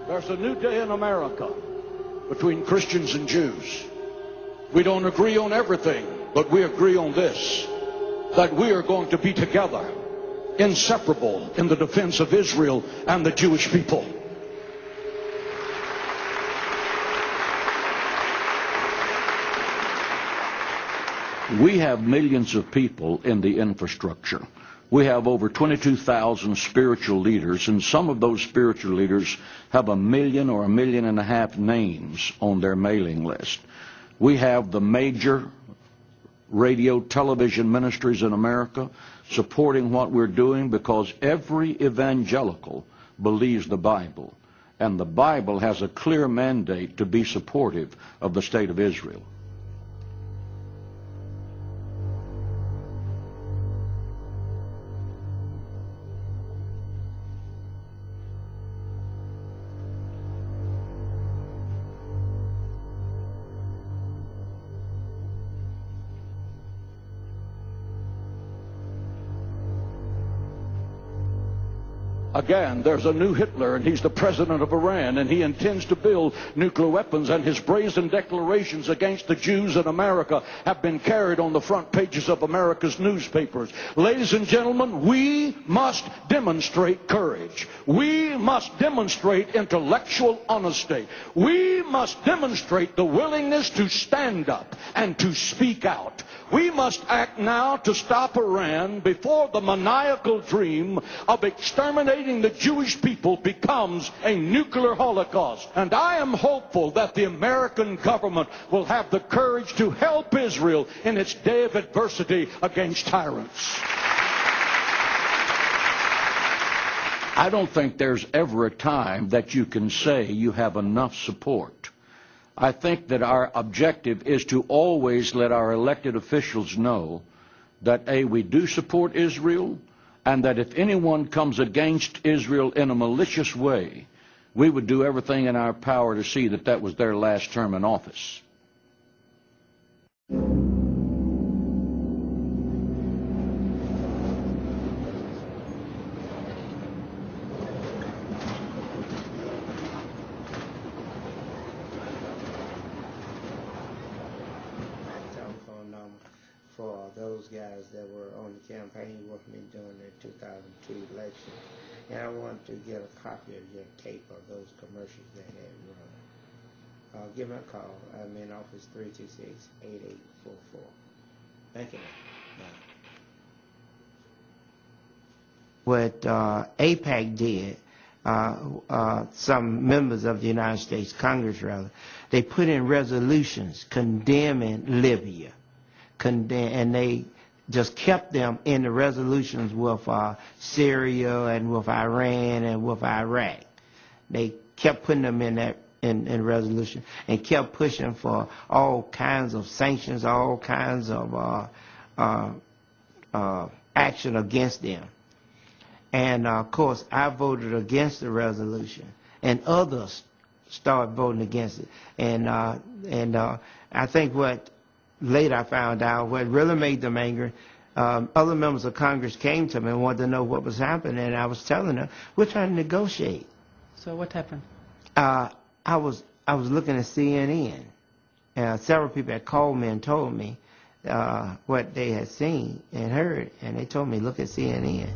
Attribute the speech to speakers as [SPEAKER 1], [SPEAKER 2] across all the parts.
[SPEAKER 1] There's a new day in America between Christians and Jews. We don't agree on everything, but we agree on this, that we are going to be together, inseparable, in the defense of Israel and the Jewish people. We have millions of people in the infrastructure. We have over 22,000 spiritual leaders, and some of those spiritual leaders have 1 million or 1.5 million names on their mailing list. We have the major radio, television ministries in America supporting what we're doing, because every evangelical believes the Bible, and the Bible has a clear mandate to be supportive of the state of Israel. Again, there's a new Hitler, and he's the president of Iran, and he intends to build nuclear weapons, and his brazen declarations against the Jews in America have been carried on the front pages of America's newspapers. Ladies and gentlemen, we must demonstrate courage. We must demonstrate intellectual honesty. We must demonstrate the willingness to stand up and to speak out. We must act now to stop Iran before the maniacal dream of exterminating the Jewish people becomes a nuclear holocaust. And I am hopeful that the American government will have the courage to help Israel in its day of adversity against tyrants. I don't think there's ever a time that you can say you have enough support. I think that our objective is to always let our elected officials know that, A, we do support Israel, and that if anyone comes against Israel in a malicious way, we would do everything in our power to see that that was their last term in office.
[SPEAKER 2] For those guys that were on the campaign with me during the 2002 election. And I want to get a copy of your tape of those commercials that had run. Give me a call. I'm in office 326-8844. Thank you. What AIPAC did, some members of the United States Congress, rather, they put in resolutions condemning Libya. And they just kept them in the resolutions with Syria and with Iran and with Iraq. They kept putting them in that in resolution and kept pushing for all kinds of sanctions, all kinds of action against them. And of course, I voted against the resolution, and others started voting against it. And I think what later I found out what really made them angry, other members of Congress came to me and wanted to know what was happening, and I was telling them, we're trying to negotiate.
[SPEAKER 3] So what happened?
[SPEAKER 2] I was looking at CNN. Several people had called me and told me what they had seen and heard, and they told me, look at CNN.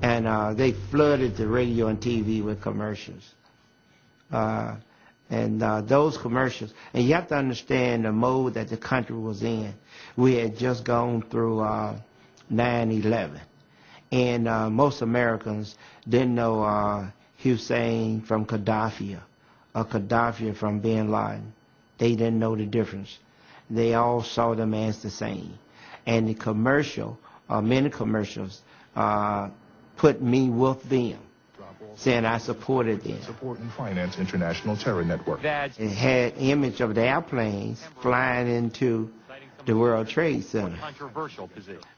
[SPEAKER 2] And they flooded the radio and TV with commercials. Those commercials, and you have to understand the mode that the country was in. We had just gone through 9/11, and most Americans didn't know Hussein from Gaddafi or Gaddafi from bin Laden. They didn't know the difference. They all saw them as the same. And the commercial, many commercials, put me with them, saying I supported them.
[SPEAKER 4] Support and finance international terror network.
[SPEAKER 2] It had image of the airplanes flying into the World Trade Center.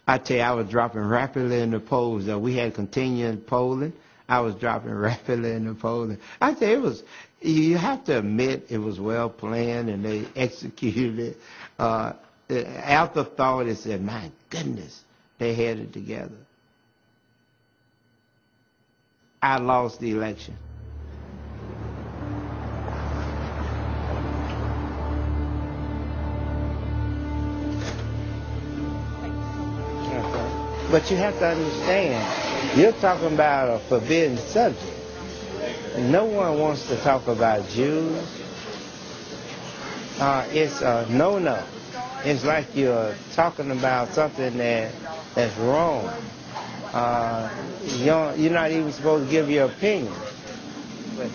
[SPEAKER 2] I tell you, I was dropping rapidly in the polls. We had continued polling. I was dropping rapidly in the polling. I tell you, you have to admit it was well planned and they executed it. Afterthought, they said, my goodness, they had it together. I lost the election. But you have to understand, you're talking about a forbidden subject. No one wants to talk about Jews. It's a no-no. It's like you're talking about something that's wrong. You're not even supposed to give your opinion.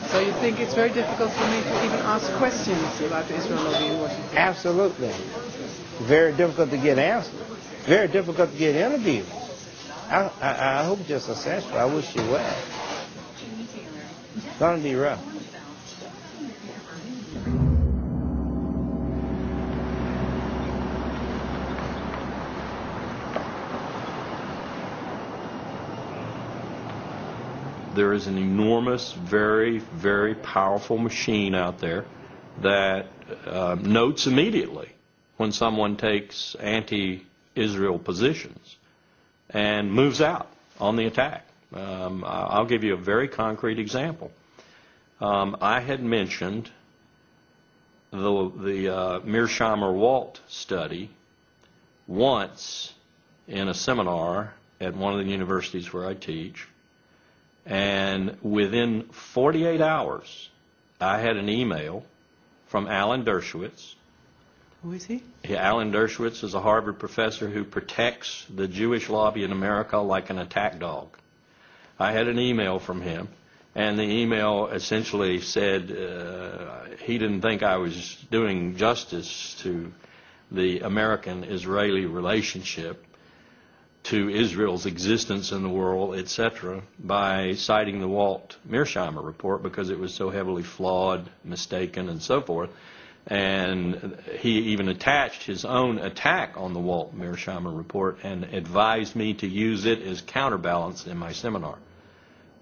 [SPEAKER 3] So you think it's very difficult for me to even ask questions about the Israel lobby in Washington?
[SPEAKER 2] Absolutely. Very difficult to get answers. Very difficult to get interviews. I hope you're successful. I wish you well. It's going to be rough.
[SPEAKER 5] There is an enormous, very, very powerful machine out there that notes immediately when someone takes anti-Israel positions and moves out on the attack. I'll give you a very concrete example. I had mentioned the Mearsheimer-Walt study once in a seminar at one of the universities where I teach, and within 48 hours I had an email from Alan Dershowitz.
[SPEAKER 3] Who is he?
[SPEAKER 5] Alan Dershowitz is a Harvard professor who protects the Jewish lobby in America like an attack dog. I had an email from him, and the email essentially said he didn't think I was doing justice to the American-Israeli relationship, to Israel's existence in the world, etc., by citing the Walt Mearsheimer report because it was so heavily flawed, mistaken, and so forth. And he even attached his own attack on the Walt Mearsheimer report and advised me to use it as counterbalance in my seminar.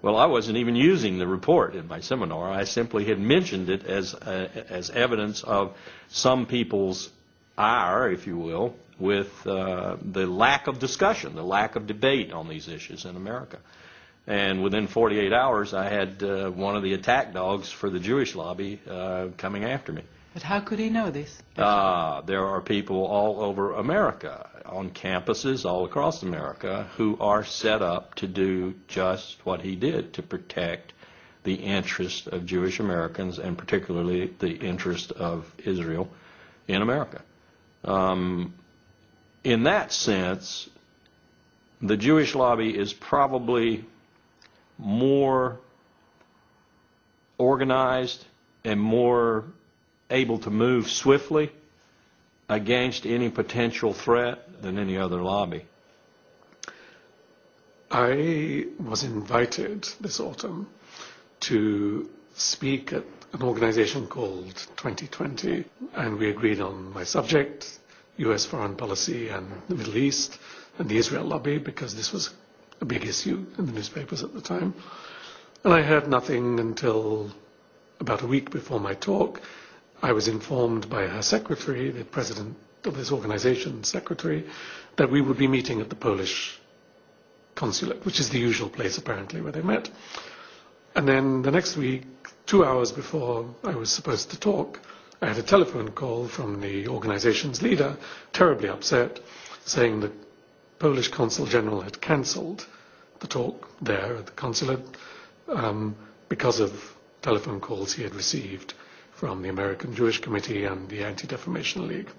[SPEAKER 5] Well, I wasn't even using the report in my seminar. I simply had mentioned it as evidence of some people's ire, if you will, with the lack of discussion, the lack of debate on these issues in America. And within 48 hours, I had one of the attack dogs for the Jewish lobby coming after me.
[SPEAKER 3] But how could he know this?
[SPEAKER 5] There are people all over America, on campuses all across America, who are set up to do just what he did, to protect the interest of Jewish Americans and particularly the interest of Israel in America. In that sense, the Jewish lobby is probably more organized and more able to move swiftly against any potential threat than any other lobby.
[SPEAKER 6] I was invited this autumn to speak at an organization called 2020, and we agreed on my subject, U.S. foreign policy and the Middle East and the Israel lobby, because this was a big issue in the newspapers at the time. And I heard nothing until about a week before my talk. I was informed by her secretary, the president of this organization's secretary, that we would be meeting at the Polish consulate, which is the usual place apparently where they met. And then the next week, 2 hours before I was supposed to talk, I had a telephone call from the organization's leader, terribly upset, saying the Polish consul general had cancelled the talk there at the consulate because of telephone calls he had received from the American Jewish Committee and the Anti-Defamation League.